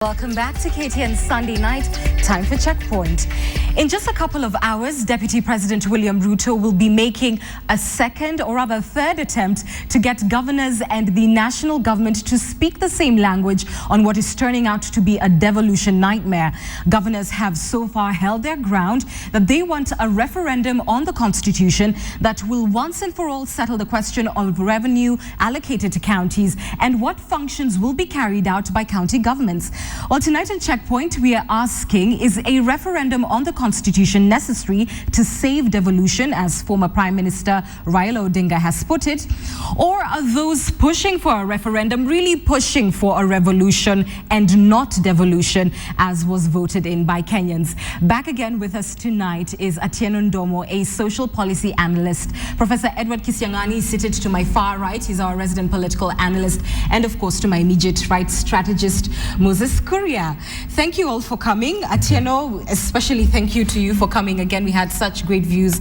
Welcome back to KTN Sunday Night. Time for Checkpoint. In just a couple of hours, Deputy President William Ruto will be making a second or rather third attempt to get governors and the national government to speak the same language on what is turning out to be a devolution nightmare. Governors have so far held their ground that they want a referendum on the constitution that will once and for all settle the question of revenue allocated to counties and what functions will be carried out by county governments. Well, tonight on Checkpoint, we are asking, is a referendum on the constitution necessary to save devolution, as former Prime Minister Raila Odinga has put it? Or are those pushing for a referendum really pushing for a revolution and not devolution, as was voted in by Kenyans? Back again with us tonight is Atieno Ndomo, a social policy analyst. Professor Edward Kisiangani seated to my far right. He's our resident political analyst. And of course, to my immediate right, strategist Moses Kuria. Thank you all for coming. Atieno, especially thank you to you for coming again. We had such great views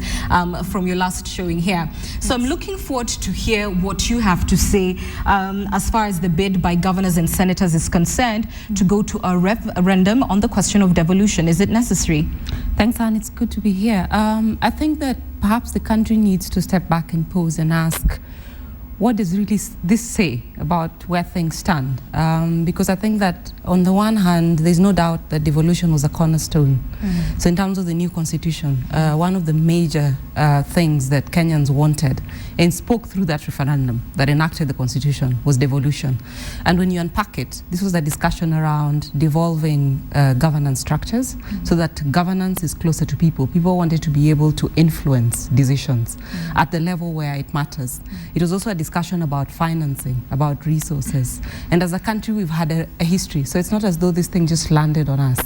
from your last showing here. So I'm looking forward to hear what you have to say as far as the bid by governors and senators is concerned to go to a referendum on the question of devolution. Is it necessary? Thanks, Anne. It's good to be here. I think that perhaps the country needs to step back and pause and ask, what does really this say about where things stand? Because I think that on the one hand, there's no doubt that devolution was a cornerstone. So in terms of the new constitution, one of the major things that Kenyans wanted and spoke through that referendum that enacted the constitution was devolution. And when you unpack it, this was a discussion around devolving governance structures so that governance is closer to people. People wanted to be able to influence decisions at the level where it matters. It was also a discussion about financing, about resources. And as a country, we've had a history. So it's not as though this thing just landed on us.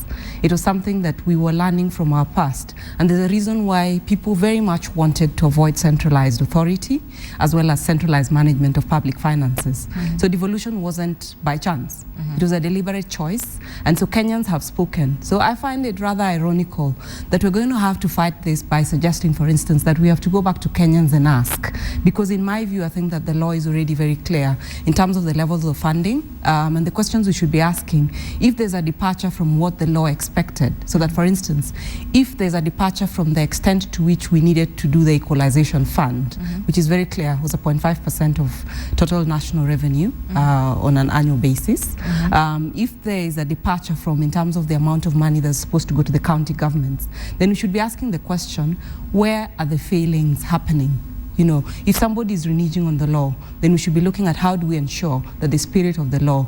It was something that we were learning from our past. And there's a reason why people very much wanted to avoid centralized authority as well as centralized management of public finances. So devolution wasn't by chance. It was a deliberate choice. And so Kenyans have spoken. So I find it rather ironical that we're going to have to fight this by suggesting, for instance, that we have to go back to Kenyans and ask. Because in my view, I think that the law is already very clear in terms of the levels of funding and the questions we should be asking if there's a departure from what the law expected. So that, for instance, if there's a departure from the extent to which we needed to do the equalization fund, which is very clear, was a 0.5% of total national revenue on an annual basis. If there is a departure from in terms of the amount of money that's supposed to go to the county governments, then we should be asking the question, where are the failings happening? You know, if somebody is reneging on the law, then we should be looking at how do we ensure that the spirit of the law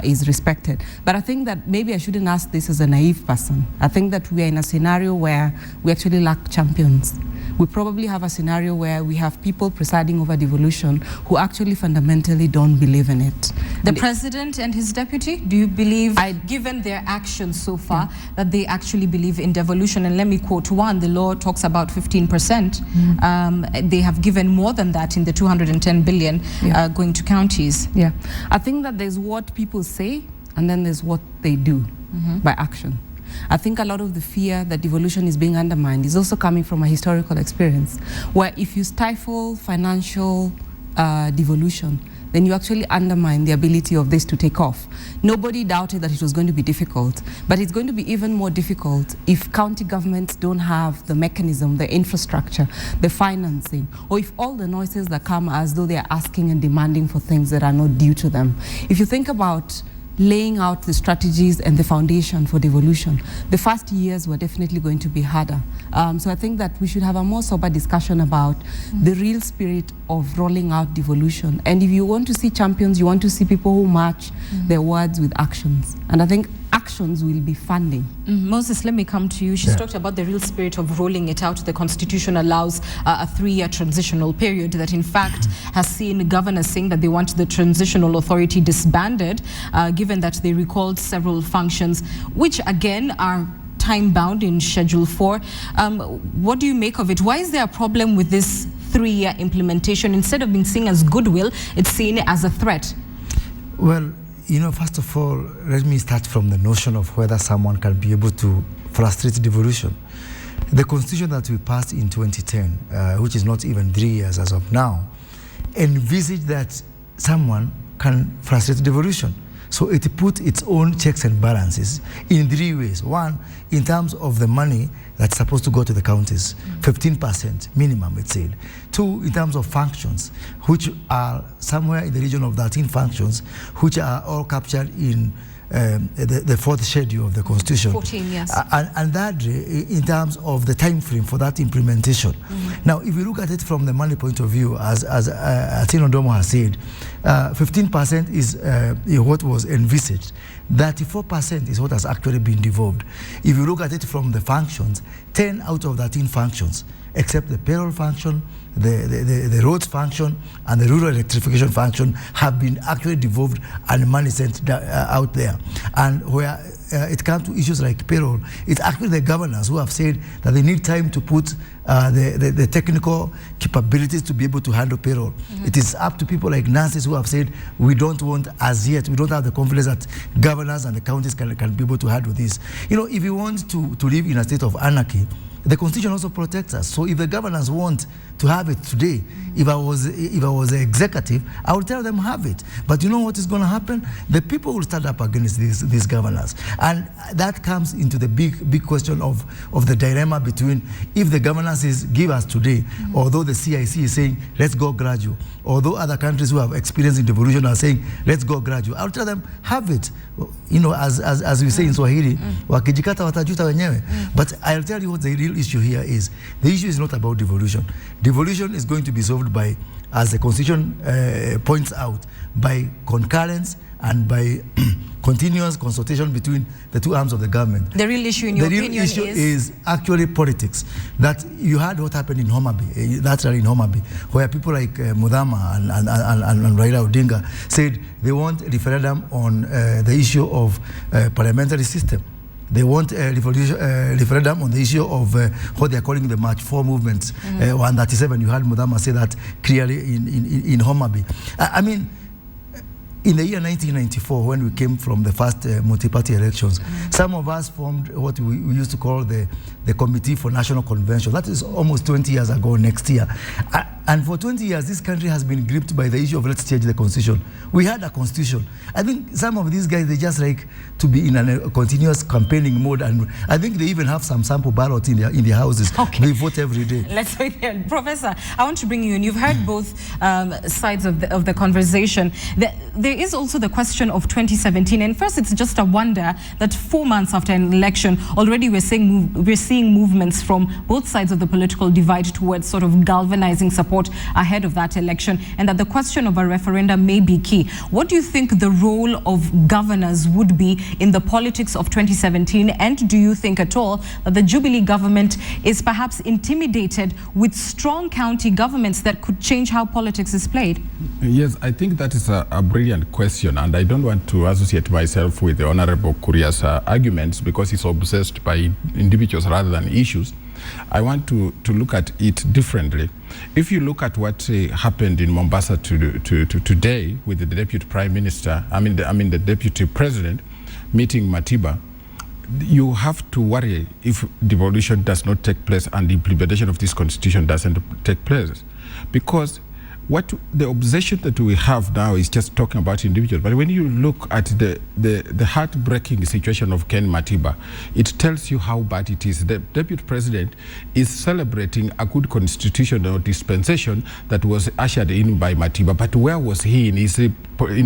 is respected. But I think that maybe I shouldn't ask this as a naive person. I think that we are in a scenario where we actually lack champions. We probably have a scenario where we have people presiding over devolution who actually fundamentally don't believe in it. The president and his deputy, do you believe, given their actions so far, that they actually believe in devolution? And let me quote one, the law talks about 15%. They have given more than that in the 210 billion going to counties. Yeah, I think that there's what people say and then there's what they do by action. I think a lot of the fear that devolution is being undermined is also coming from a historical experience where if you stifle financial devolution, then you actually undermine the ability of this to take off. Nobody doubted that it was going to be difficult, but it's going to be even more difficult if county governments don't have the mechanism, the infrastructure, the financing, or if all the noises that come as though they are asking and demanding for things that are not due to them. If you think about laying out the strategies and the foundation for devolution, the first years were definitely going to be harder. So I think that we should have a more sober discussion about the real spirit of rolling out devolution. And if you want to see champions, you want to see people who match their words with actions. And I think actions will be funding. Moses, let me come to you. She's talked about the real spirit of rolling it out. The constitution allows a 3-year transitional period that in fact has seen governors saying that they want the transitional authority disbanded, given that they recalled several functions, which again are time-bound in Schedule 4. What do you make of it? Why is there a problem with this 3-year implementation? Instead of being seen as goodwill, it's seen as a threat. Well, you know, first of all, let me start from the notion of whether someone can be able to frustrate devolution. The constitution that we passed in 2010, which is not even 3 years as of now, envisaged that someone can frustrate devolution. So it put its own checks and balances in 3 ways. One, in terms of the money that's supposed to go to the counties, 15% minimum, it said. 2, in terms of functions, which are somewhere in the region of 13 functions, which are all captured in the 4th schedule of the Constitution. 14, yes. And that in terms of the time frame for that implementation. Now, if you look at it from the money point of view, as Atieno Ndomo has said, 15% is what was envisaged. 34% is what has actually been devolved. If you look at it from the functions, 10 out of 13 functions, except the payroll function, the roads function, and the rural electrification function, have been actually devolved and money sent out there. And where it comes to issues like payroll, it's actually the governors who have said that they need time to put the technical capabilities to be able to handle payroll. It is up to people like nurses who have said, we don't want, as yet, we don't have the confidence that governors and the counties can be able to handle this. You know, if you want to live in a state of anarchy, the Constitution also protects us. So if the governors want to have it today, if I was the executive, I would tell them have it. But you know what is going to happen? The people will stand up against these governors. And that comes into the big question of the dilemma between if the governors give us today, although the CIC is saying, let's go gradual, although other countries who have experience in devolution are saying, let's go gradual, I'll tell them, have it. You know, as we say in Swahili, wakijikata watajuta wenyewe. But I'll tell you what the real issue here is. The issue is not about devolution. Devolution is going to be solved by, as the Constitution points out, by concurrence and by continuous consultation between the two arms of the government. The real issue in your opinion is? The real issue is actually politics. That you heard what happened in Homa Bay, that's in Homa Bay, where people like Mudhama and Raila Odinga said they want a referendum on the issue of parliamentary system. They want a referendum on the issue of what they're calling the March 4 movements. 137, you heard Mudhama say that clearly in Homa Bay. I mean, in the year 1994, when we came from the first multi-party elections, some of us formed what we used to call the Committee for National Convention. That is almost 20 years ago next year. And for 20 years, this country has been gripped by the issue of let's change the Constitution. We had a Constitution. I think some of these guys, they just like to be in a continuous campaigning mode. And I think they even have some sample ballots in their houses. Okay. They vote every day. Let's wait there. Professor, I want to bring you in. You've heard both sides of the conversation. There is also the question of 2017. And first, it's just a wonder that 4 months after an election, already we're seeing movements from both sides of the political divide towards sort of galvanizing support ahead of that election, and that the question of a referendum may be key. What do you think the role of governors would be in the politics of 2017? And do you think at all that the Jubilee government is perhaps intimidated with strong county governments that could change how politics is played? Yes, I think that is a brilliant question, and I don't want to associate myself with the Honorable Kuria's arguments because he's obsessed by individuals rather than issues. I want to look at it differently. If you look at what happened in Mombasa today with the Deputy Prime Minister, the Deputy President meeting Matiba, you have to worry if devolution does not take place and the implementation of this constitution doesn't take place. Because what the obsession that we have now is just talking about individuals. But when you look at the heartbreaking situation of Ken Matiba, it tells you how bad it is. The Deputy President is celebrating a good constitutional dispensation that was ushered in by Matiba. But where was he in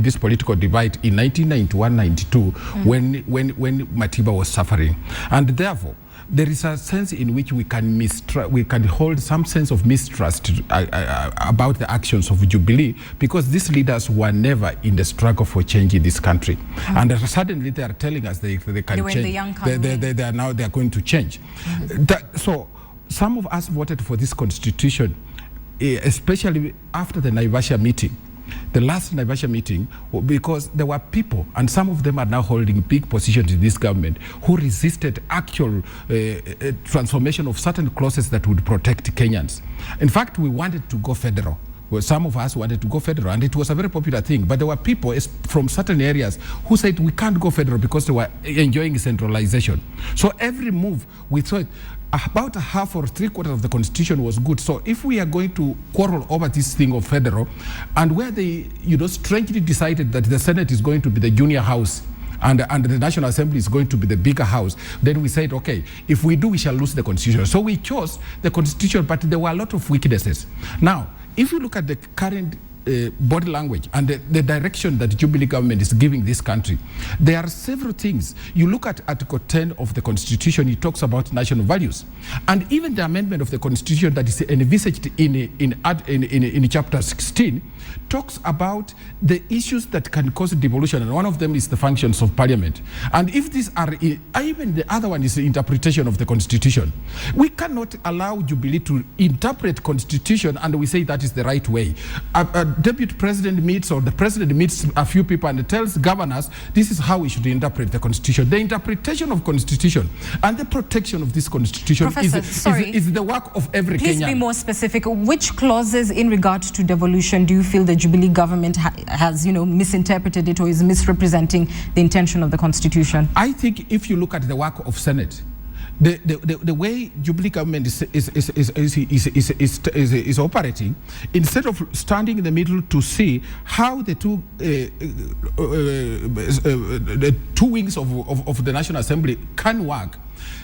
this political divide in 1991-92 when Matiba was suffering? And therefore, there is a sense in which we can hold some sense of mistrust about the actions of Jubilee, because these leaders were never in the struggle for change in this country. And suddenly they are telling us they can change. They are going to change. So some of us voted for this constitution, especially after the Naivasha meeting. The last Naivasha meeting, because there were people, and some of them are now holding big positions in this government, who resisted actual transformation of certain clauses that would protect Kenyans. In fact, we wanted to go federal. well, some of us wanted to go federal, and it was a very popular thing. But there were people from certain areas who said we can't go federal because they were enjoying centralization. So every move we thought about a half or three-quarters of the constitution was good. So if we are going to quarrel over this thing of federal, and where they, strangely decided that the Senate is going to be the junior house, and the National Assembly is going to be the bigger house, then we said, okay, if we do, we shall lose the constitution. So we chose the constitution, but there were a lot of weaknesses. Now, if you look at the current body language and the direction that the Jubilee government is giving this country, there are several things. You look at Article 10 of the Constitution, it talks about national values. And even the amendment of the Constitution that is envisaged in Chapter 16 talks about the issues that can cause devolution, and one of them is the functions of Parliament. And if these are, even the other one is the interpretation of the Constitution. We cannot allow Jubilee to interpret Constitution and we say that is the right way. A deputy president meets, or the president meets a few people and tells governors, this is how we should interpret the Constitution. The interpretation of Constitution and the protection of this Constitution is the work of every Kenyan. Please be more specific. Which clauses in regard to devolution do you feel the Jubilee government has, misinterpreted it or is misrepresenting the intention of the Constitution? I think if you look at the work of Senate, the way Jubilee government is operating, instead of standing in the middle to see how the two wings of the National Assembly can work,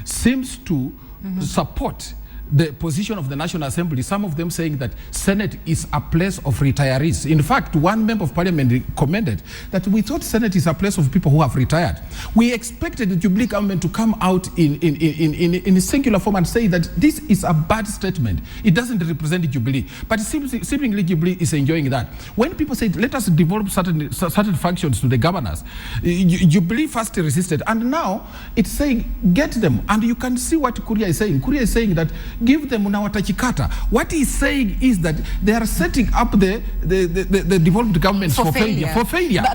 seems to support the position of the National Assembly, some of them saying that Senate is a place of retirees. In fact, one member of Parliament commented that we thought Senate is a place of people who have retired. We expected the Jubilee government to come out in a singular form and say that this is a bad statement. It doesn't represent the Jubilee. But seemingly Jubilee is enjoying that. When people say, let us devolve certain functions to the governors, Jubilee first resisted. And now it's saying, get them. And you can see what Kuria is saying. Kuria is saying that give them unawatachikata. What he's saying is that they are setting up the devolved government for failure.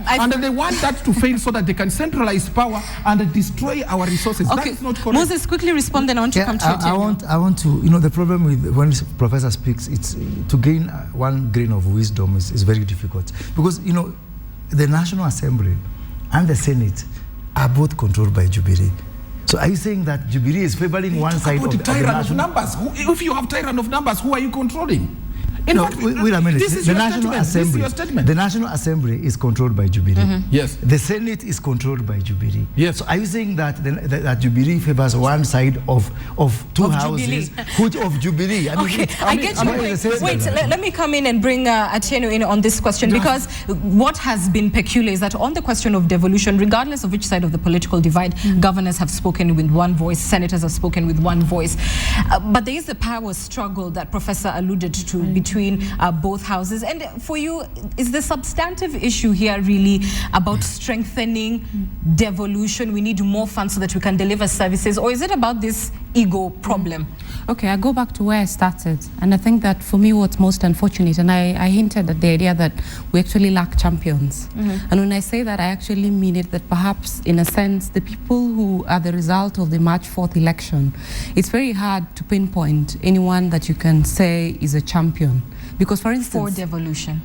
And they want that to fail so that they can centralize power and destroy our resources. Okay. That is not correct. Moses, quickly respond, then I want to come to you. I want to, the problem with when professor speaks, it's to gain one grain of wisdom is very difficult. Because, the National Assembly and the Senate are both controlled by Jubilee. So are you saying that Jubilee is favoring one side of the tyrant of numbers? If you have tyrant of numbers, who are you controlling? Wait a minute. This is your statement. The National Assembly is controlled by Jubilee. Yes. The Senate is controlled by Jubilee. Yes. So are you saying that that Jubilee favors one side of two houses of Jubilee? I get you. Wait, let me come in and bring Atieno in on this question, because what has been peculiar is that on the question of devolution, regardless of which side of the political divide, governors have spoken with one voice, senators have spoken with one voice. But there is a power struggle that Professor alluded to between both houses. And for you, is the substantive issue here really about strengthening devolution? We need more funds so that we can deliver services, or is it about this ego problem? Okay, I go back to where I started, and I think that for me what's most unfortunate, and I hinted at the idea that we actually lack champions. And when I say that, I actually mean it that perhaps in a sense the people who are the result of the March 4th election, it's very hard to pinpoint anyone that you can say is a champion. Because for instance, for devolution.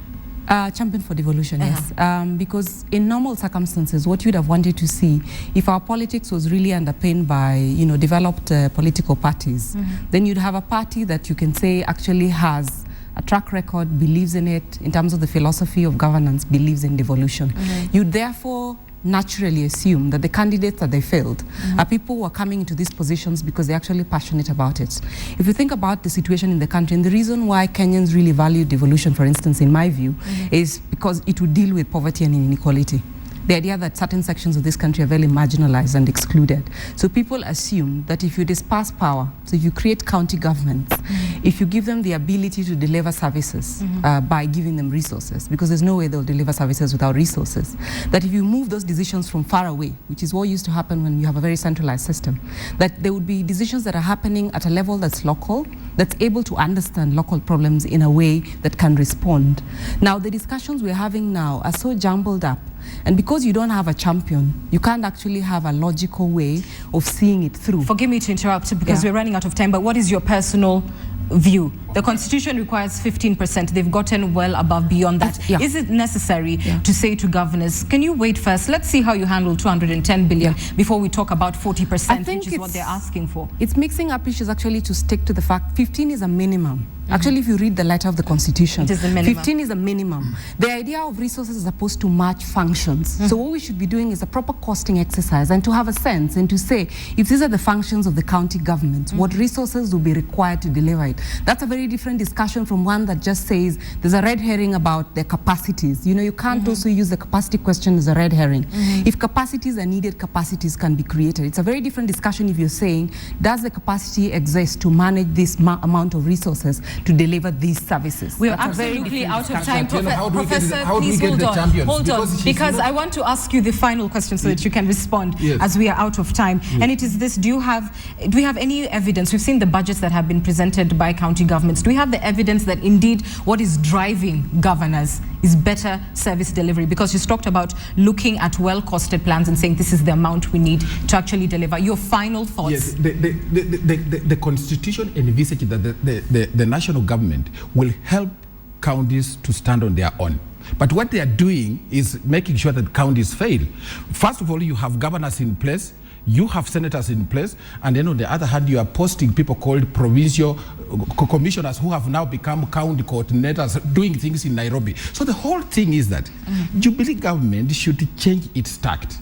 Champion for devolution, yes. Because in normal circumstances, what you'd have wanted to see, if our politics was really underpinned by, developed political parties, then you'd have a party that you can say actually has a track record, believes in it, in terms of the philosophy of governance, believes in devolution. You'd therefore naturally assume that the candidates that they failed are people who are coming into these positions because they're actually passionate about it. If you think about the situation in the country, and the reason why Kenyans really value devolution, for instance, in my view, is because it would deal with poverty and inequality. The idea that certain sections of this country are very marginalized and excluded. So people assume that if you disperse power, so if you create county governments, if you give them the ability to deliver services by giving them resources, because there's no way they'll deliver services without resources, that if you move those decisions from far away, which is what used to happen when you have a very centralized system, that there would be decisions that are happening at a level that's local, that's able to understand local problems in a way that can respond. Now, the discussions we're having now are so jumbled up, and because you don't have a champion, you can't actually have a logical way of seeing it through. Forgive me to interrupt, because we're running out of time, but what is your personal view The Constitution requires 15%. They've gotten well above beyond that. Yeah. Is it necessary to say to governors, can you wait first? Let's see how you handle 210 billion before we talk about 40%, which is what they're asking for. It's mixing up issues actually to stick to the fact 15 is a minimum. Actually, if you read the letter of the Constitution, it is the minimum. 15 is a minimum. The idea of resources is supposed to match functions. So what we should be doing is a proper costing exercise and to have a sense and to say, if these are the functions of the county government, what resources will be required to deliver it? That's a very different discussion from one that just says there's a red herring about their capacities. You know, you can't also use the capacity question as a red herring. If capacities are needed, capacities can be created. It's a very different discussion if you're saying, does the capacity exist to manage this amount of resources to deliver these services? We are absolutely out of time. Professor, Professor, please hold on, because I want to ask you the final question so that you can respond as we are out of time. And it is this: do we have any evidence? We've seen the budgets that have been presented by county governments. Do we have the evidence that indeed what is driving governors is better service delivery? Because you talked about looking at well-costed plans and saying this is the amount we need to actually deliver. Your final thoughts? Yes, the Constitution envisages that the national government will help counties to stand on their own. But what they are doing is making sure that counties fail. First of all, you have governors in place, you have senators in place, and then on the other hand, you are posting people called provincial commissioners who have now become county coordinators doing things in Nairobi. So the whole thing is that Jubilee government should change its tact.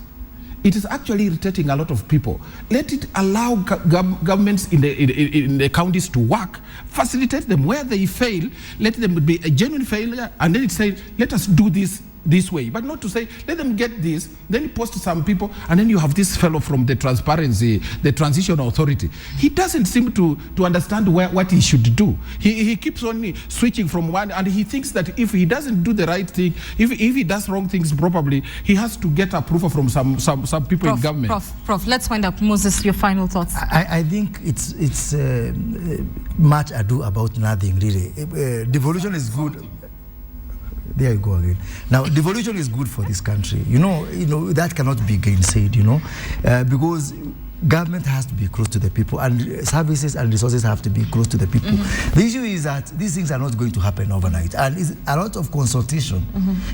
It is actually irritating a lot of people. Let it allow governments in the counties to work, facilitate them where they fail, let them be a genuine failure, and then it says, let us do this way, but not to say, let them get this, then you post some people, and then you have this fellow from the transition authority. He doesn't seem to understand what he should do. He keeps on switching from one, and he thinks that if he doesn't do the right thing, if he does wrong things probably, he has to get approval from some people in government. Prof, let's find out. Moses, your final thoughts. I think it's much ado about nothing, really. Devolution is good. There you go again. Now, devolution is good for this country. You know that cannot be gainsaid. Because government has to be close to the people, and services and resources have to be close to the people. The issue is that these things are not going to happen overnight, and it's a lot of consultation.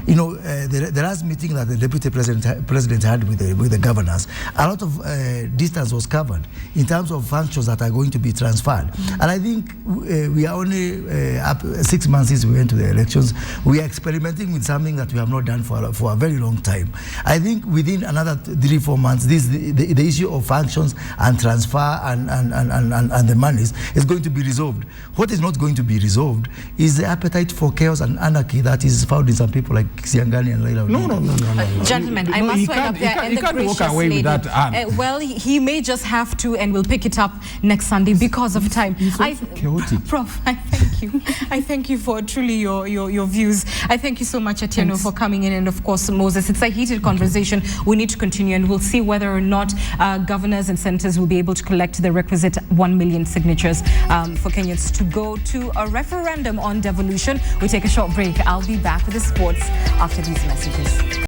The last meeting that the deputy president had with the governors, a lot of distance was covered in terms of functions that are going to be transferred. And I think we are only up 6 months since we went to the elections. We are experimenting with something that we have not done for a very long time. I think within another 3-4 months, the issue of functions and transfer and the monies is going to be resolved. What is not going to be resolved is the appetite for chaos and anarchy that is found in some people like Kisiangani and Raila Odinga. No. Gentlemen, I must wind up there. And the gracious lady. Well, he may just have to, and we'll pick it up next Sunday because of time. It's also chaotic. Prof, I thank you. I thank you for truly your views. I thank you so much, Atieno, for coming in, and of course, Moses. It's a heated conversation. We need to continue, and we'll see whether or not governors and senators will be able to collect the requisite 1 million signatures for Kenyans to go to a referendum on devolution. We take a short break. I'll be back with the sports after these messages.